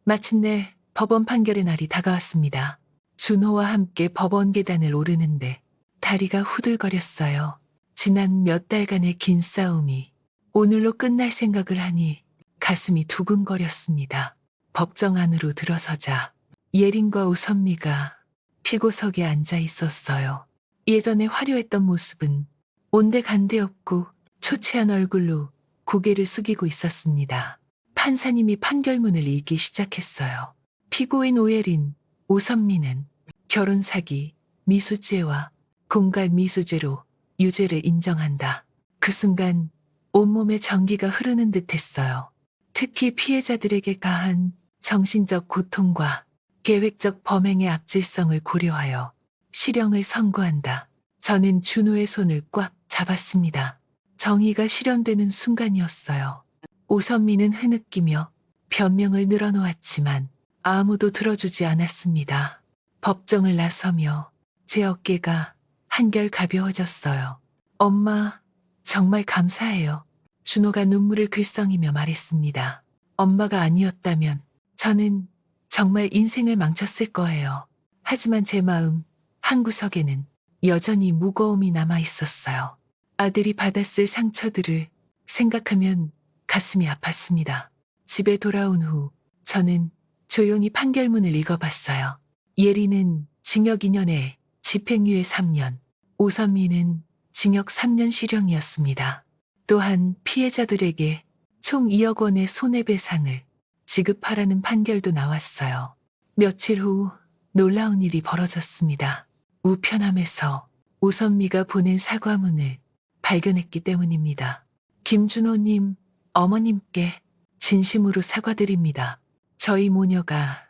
A: 마침내 법원 판결의 날이 다가왔습니다. 준호와 함께 법원 계단을 오르는데 다리가 후들거렸어요. 지난 몇 달간의 긴 싸움이 오늘로 끝날 생각을 하니 가슴이 두근거렸습니다. 법정 안으로 들어서자 예린과 우선미가 피고석에 앉아 있었어요. 예전에 화려했던 모습은 온데간데 없고 초췌한 얼굴로 고개를 숙이고 있었습니다. 판사님이 판결문을 읽기 시작했어요. 피고인 오예린, 오선미는 결혼 사기, 미수죄와 공갈 미수죄로 유죄를 인정한다. 그 순간 온몸에 전기가 흐르는 듯 했어요. 특히 피해자들에게 가한 정신적 고통과 계획적 범행의 악질성을 고려하여 실형을 선고한다. 저는 준호의 손을 꽉 잡았습니다. 정의가 실현되는 순간이었어요. 오선미는 흐느끼며 변명을 늘어놓았지만 아무도 들어주지 않았습니다. 법정을 나서며 제 어깨가 한결 가벼워졌어요. 엄마, 정말 감사해요. 준호가 눈물을 글썽이며 말했습니다. 엄마가 아니었다면 저는 정말 인생을 망쳤을 거예요. 하지만 제 마음 한구석에는 여전히 무거움이 남아 있었어요. 아들이 받았을 상처들을 생각하면 가슴이 아팠습니다. 집에 돌아온 후 저는 조용히 판결문을 읽어봤어요. 예리는 징역 2년에 집행유예 3년, 오선미는 징역 3년 실형이었습니다. 또한 피해자들에게 총 2억 원의 손해배상을 지급하라는 판결도 나왔어요. 며칠 후 놀라운 일이 벌어졌습니다. 우편함에서 오선미가 보낸 사과문을 발견했기 때문입니다. 김준호님, 어머님께 진심으로 사과드립니다. 저희 모녀가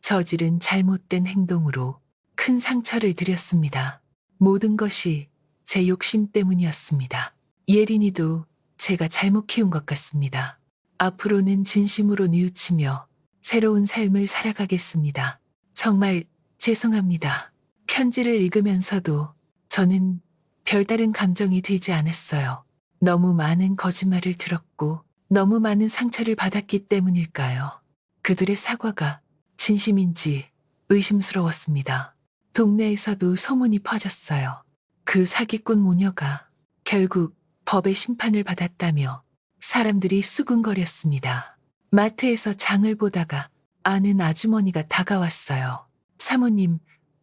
A: 저지른 잘못된 행동으로 큰 상처를 드렸습니다. 모든 것이 제 욕심 때문이었습니다. 예린이도 제가 잘못 키운 것 같습니다. 앞으로는 진심으로 뉘우치며 새로운 삶을 살아가겠습니다. 정말 죄송합니다. 편지를 읽으면서도 저는 별다른 감정이 들지 않았어요. 너무 많은 거짓말을 들었고 너무 많은 상처를 받았기 때문일까요? 그들의 사과가 진심인지 의심스러웠습니다. 동네에서도 소문이 퍼졌어요. 그 사기꾼 모녀가 결국 법의 심판을 받았다며 사람들이 수군거렸습니다. 마트에서 장을 보다가 아는 아주머니가 다가왔어요. 사모님,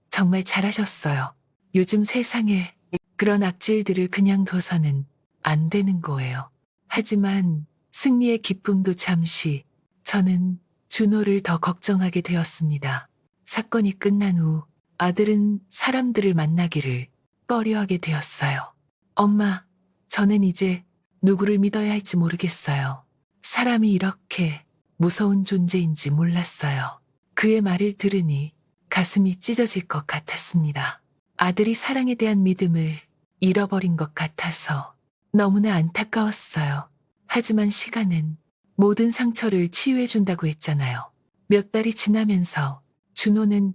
A: 정말 잘하셨어요. 요즘 세상에 그런 악질들을 그냥 둬서는 안 되는 거예요. 하지만 승리의 기쁨도 잠시 저는 준호를 더 걱정하게 되었습니다. 사건이 끝난 후 아들은 사람들을 만나기를 꺼려하게 되었어요. 엄마, 저는 이제 누구를 믿어야 할지 모르겠어요. 사람이 이렇게 무서운 존재인지 몰랐어요. 그의 말을 들으니 가슴이 찢어질 것 같았습니다. 아들이 사랑에 대한 믿음을 잃어버린 것 같아서 너무나 안타까웠어요. 하지만 시간은 모든 상처를 치유해준다고 했잖아요. 몇 달이 지나면서 준호는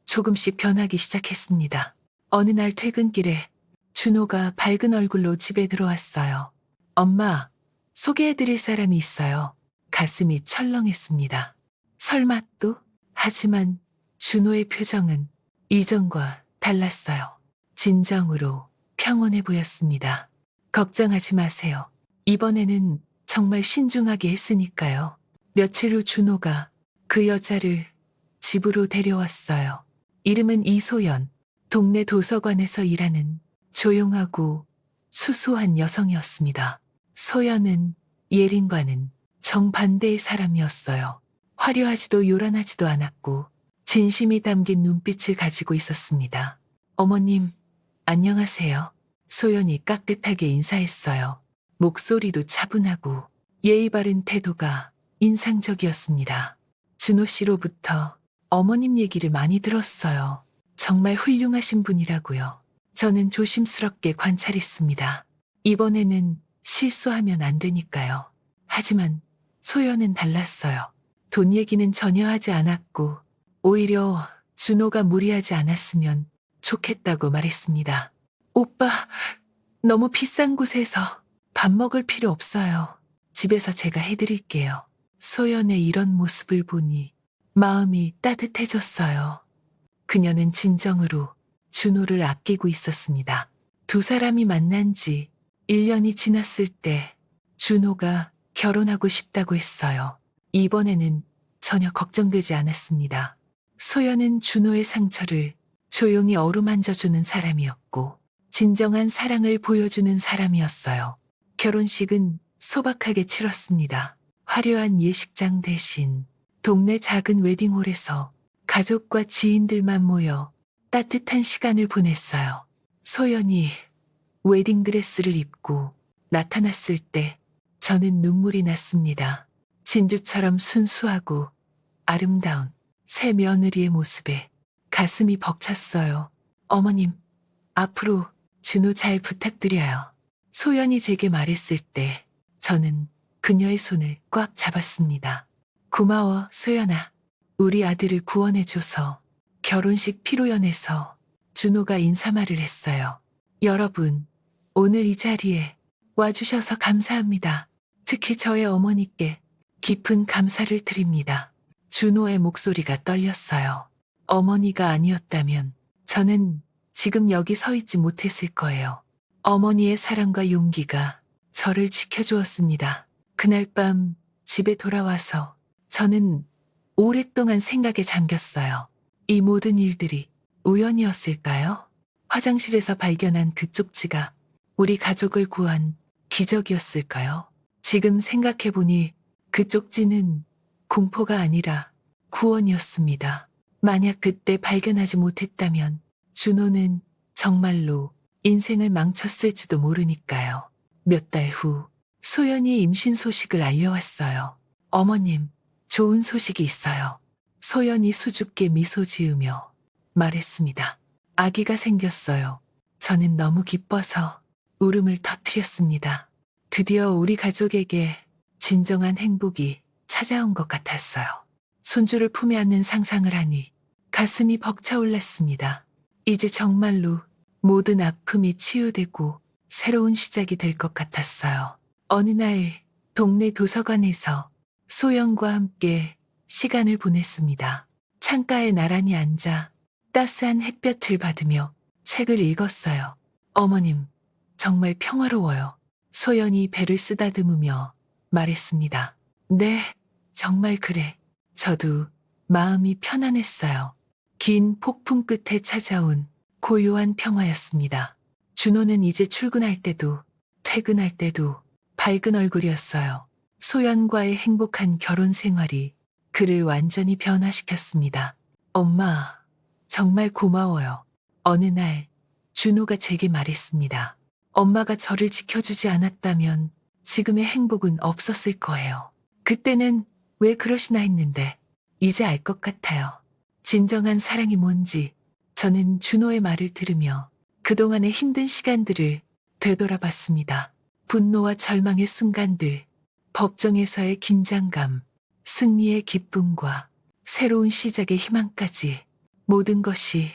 A: 조금씩 변하기 시작했습니다. 어느 날 퇴근길에 준호가 밝은 얼굴로 집에 들어왔어요. 엄마, 소개해드릴 사람이 있어요. 가슴이 철렁했습니다. 설마 또? 하지만 준호의 표정은 이전과 달랐어요. 진정으로 평온해 보였습니다. 걱정하지 마세요. 이번에는 정말 신중하게 했으니까요. 며칠 후 준호가 그 여자를 집으로 데려왔어요. 이름은 이소연, 동네 도서관에서 일하는 조용하고 수수한 여성이었습니다. 소연은 예린과는 정반대의 사람이었어요. 화려하지도 요란하지도 않았고 진심이 담긴 눈빛을 가지고 있었습니다. 어머님, 안녕하세요. 소연이 깍듯하게 인사했어요. 목소리도 차분하고 예의 바른 태도가 인상적이었습니다. 준호 씨로부터 어머님 얘기를 많이 들었어요. 정말 훌륭하신 분이라고요. 저는 조심스럽게 관찰했습니다. 이번에는 실수하면 안 되니까요. 하지만 소연은 달랐어요. 돈 얘기는 전혀 하지 않았고 오히려 준호가 무리하지 않았으면 좋겠다고 말했습니다. 오빠, 너무 비싼 곳에서 밥 먹을 필요 없어요. 집에서 제가 해드릴게요. 소연의 이런 모습을 보니 마음이 따뜻해졌어요. 그녀는 진정으로 준호를 아끼고 있었습니다. 두 사람이 만난 지 1년이 지났을 때 준호가 결혼하고 싶다고 했어요. 이번에는 전혀 걱정되지 않았습니다. 소연은 준호의 상처를 조용히 어루만져주는 사람이었고 진정한 사랑을 보여주는 사람이었어요. 결혼식은 소박하게 치렀습니다. 화려한 예식장 대신 동네 작은 웨딩홀에서 가족과 지인들만 모여 따뜻한 시간을 보냈어요. 소연이 웨딩드레스를 입고 나타났을 때 저는 눈물이 났습니다. 진주처럼 순수하고 아름다운 새 며느리의 모습에 가슴이 벅찼어요. 어머님, 앞으로 준호 잘 부탁드려요. 소연이 제게 말했을 때 저는 그녀의 손을 꽉 잡았습니다. 고마워, 소연아. 우리 아들을 구원해줘서. 결혼식 피로연에서 준호가 인사말을 했어요. 여러분, 오늘 이 자리에 와주셔서 감사합니다. 특히 저의 어머니께 깊은 감사를 드립니다. 준호의 목소리가 떨렸어요. 어머니가 아니었다면 저는 지금 여기 서 있지 못했을 거예요. 어머니의 사랑과 용기가 저를 지켜주었습니다. 그날 밤 집에 돌아와서 저는 오랫동안 생각에 잠겼어요. 이 모든 일들이 우연이었을까요? 화장실에서 발견한 그 쪽지가 우리 가족을 구한 기적이었을까요? 지금 생각해보니 그 쪽지는 공포가 아니라 구원이었습니다. 만약 그때 발견하지 못했다면 준호는 정말로 인생을 망쳤을지도 모르니까요. 몇 달 후 소연이 임신 소식을 알려왔어요. 어머님, 좋은 소식이 있어요. 소연이 수줍게 미소 지으며 말했습니다. 아기가 생겼어요. 저는 너무 기뻐서 울음을 터뜨렸습니다. 드디어 우리 가족에게 진정한 행복이 찾아온 것 같았어요. 손주를 품에 안는 상상을 하니 가슴이 벅차올랐습니다. 이제 정말로 모든 아픔이 치유되고 새로운 시작이 될 것 같았어요. 어느 날 동네 도서관에서 소연과 함께 시간을 보냈습니다. 창가에 나란히 앉아 따스한 햇볕을 받으며 책을 읽었어요. 어머님, 정말 평화로워요. 소연이 배를 쓰다듬으며 말했습니다. 네, 정말 그래. 저도 마음이 편안했어요. 긴 폭풍 끝에 찾아온 고요한 평화였습니다. 준호는 이제 출근할 때도 퇴근할 때도 밝은 얼굴이었어요. 소연과의 행복한 결혼 생활이 그를 완전히 변화시켰습니다. 엄마, 정말 고마워요. 어느 날 준호가 제게 말했습니다. 엄마가 저를 지켜주지 않았다면 지금의 행복은 없었을 거예요. 그때는 왜 그러시나 했는데 이제 알 것 같아요. 진정한 사랑이 뭔지. 저는 준호의 말을 들으며 그동안의 힘든 시간들을 되돌아봤습니다. 분노와 절망의 순간들, 법정에서의 긴장감, 승리의 기쁨과 새로운 시작의 희망까지 모든 것이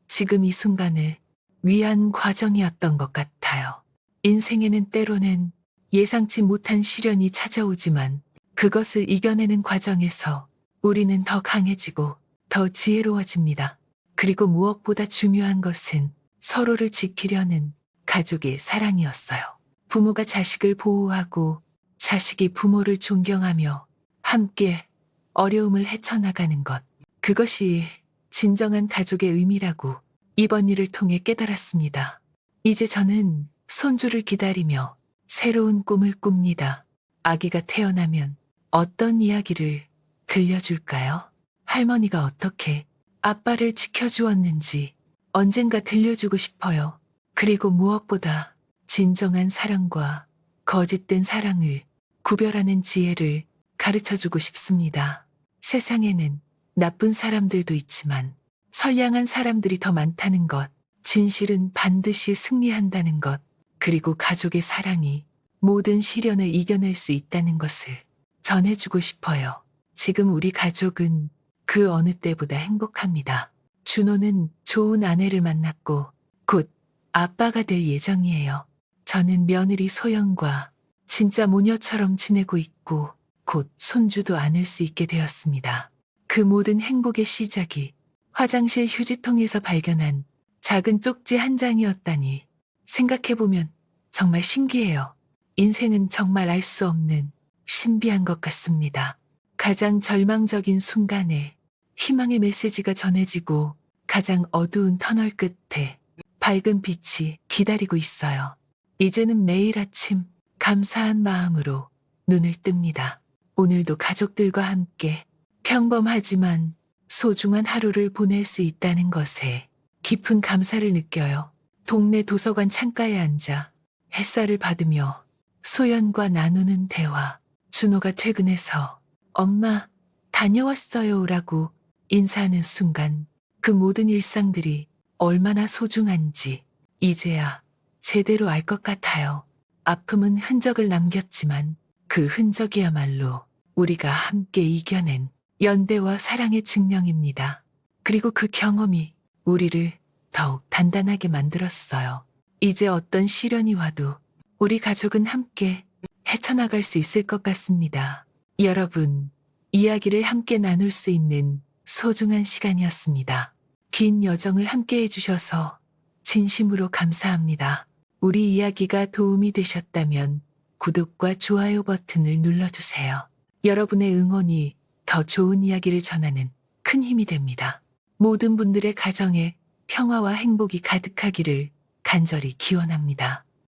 A: 지금 이 순간을 위한 과정이었던 것 같아요. 인생에는 때로는 예상치 못한 시련이 찾아오지만 그것을 이겨내는 과정에서 우리는 더 강해지고 더 지혜로워집니다. 그리고 무엇보다 중요한 것은 서로를 지키려는 가족의 사랑이었어요. 부모가 자식을 보호하고 자식이 부모를 존경하며 함께 어려움을 헤쳐나가는 것. 그것이 진정한 가족의 의미라고 이번 일을 통해 깨달았습니다. 이제 저는 손주를 기다리며 새로운 꿈을 꿉니다. 아기가 태어나면 어떤 이야기를 들려줄까요? 할머니가 어떻게 아빠를 지켜주었는지 언젠가 들려주고 싶어요. 그리고 무엇보다 진정한 사랑과 거짓된 사랑을 구별하는 지혜를 가르쳐주고 싶습니다. 세상에는 나쁜 사람들도 있지만 선량한 사람들이 더 많다는 것, 진실은 반드시 승리한다는 것, 그리고 가족의 사랑이 모든 시련을 이겨낼 수 있다는 것을 전해주고 싶어요. 지금 우리 가족은 그 어느 때보다 행복합니다. 준호는 좋은 아내를 만났고 곧 아빠가 될 예정이에요. 저는 며느리 소연과 진짜 모녀처럼 지내고 있고 곧 손주도 안을 수 있게 되었습니다. 그 모든 행복의 시작이 화장실 휴지통에서 발견한 작은 쪽지 한 장이었다니 생각해보면 정말 신기해요. 인생은 정말 알 수 없는 신비한 것 같습니다. 가장 절망적인 순간에 희망의 메시지가 전해지고 가장 어두운 터널 끝에 밝은 빛이 기다리고 있어요. 이제는 매일 아침 감사한 마음으로 눈을 뜹니다. 오늘도 가족들과 함께 평범하지만 소중한 하루를 보낼 수 있다는 것에 깊은 감사를 느껴요. 동네 도서관 창가에 앉아 햇살을 받으며 소연과 나누는 대화. 준호가 퇴근해서 엄마, 다녀왔어요 라고 인사하는 순간 그 모든 일상들이 얼마나 소중한지 이제야 제대로 알 것 같아요. 아픔은 흔적을 남겼지만 그 흔적이야말로 우리가 함께 이겨낸 연대와 사랑의 증명입니다. 그리고 그 경험이 우리를 더욱 단단하게 만들었어요. 이제 어떤 시련이 와도 우리 가족은 함께 헤쳐나갈 수 있을 것 같습니다. 여러분, 이야기를 함께 나눌 수 있는 소중한 시간이었습니다. 긴 여정을 함께 해주셔서 진심으로 감사합니다. 우리 이야기가 도움이 되셨다면 구독과 좋아요 버튼을 눌러주세요. 여러분의 응원이 더 좋은 이야기를 전하는 큰 힘이 됩니다. 모든 분들의 가정에 평화와 행복이 가득하기를 간절히 기원합니다.